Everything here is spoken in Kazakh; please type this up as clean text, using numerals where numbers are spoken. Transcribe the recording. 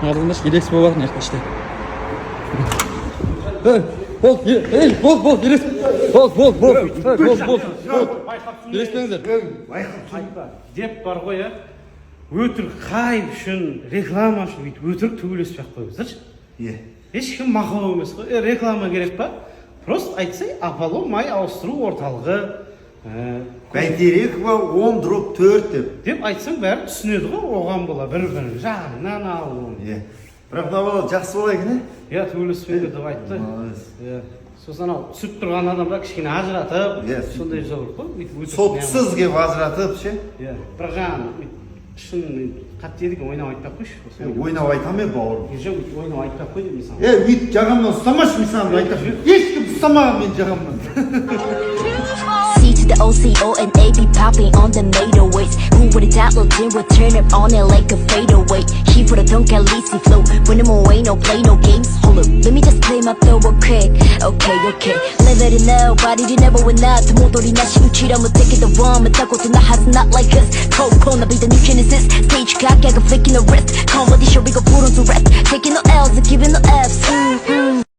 Ardından Gidex bu var ne işte. Bol, Gidex. Bol. Gidex деп бар ғой иә өтірік хайп үшін реклама үшін бүйтіп өтірік төбелеспей ақ қойыңыздаршы. Ешкім мақұл емес қой. Реклама керек па? Просто айтсай Апollo май ауыстыру орталығы бәйтерек 10 дроп 4 деп айтсаң бәрі түсінеді ғой. Оған бола бір-бірін жағынан алуын. Бірақ мына бала жақсы бола екен, иә төбелеспейді деп айтты. Сосын анау түсіп тұрған адамдар кішкене ажыратып, сондай жасау керек қой. Сотсыз кеп ажыратып ше. Бірақ жаңағы шын қатты едік ойнап айтпай ақ қойшы. Ойнап айтам ей бауырым. Жоқ, ойнап айтпай ақ қой деп мысалы. Өйтіп жағамнан ұстамашы мысалы айтам. Ешкім ұстамаған мен жағамнан. C to the OCO and A be popping on the NATO waves. Who would it tell then will turn it on it like a fadeaway. He put a dunk at least he flow. When I'm away, no play, no games. Hold up, let me just play my throw real quick. Okay. Live it now, body you never win out. The motor이 나 시우치라 못 take it the one. But that goes in the house, not like us. Cold corner be the new genesis. Stage clock, I got flicking the wrist. Comedy show, we go put on to rest. Taking no L's and giving no F's.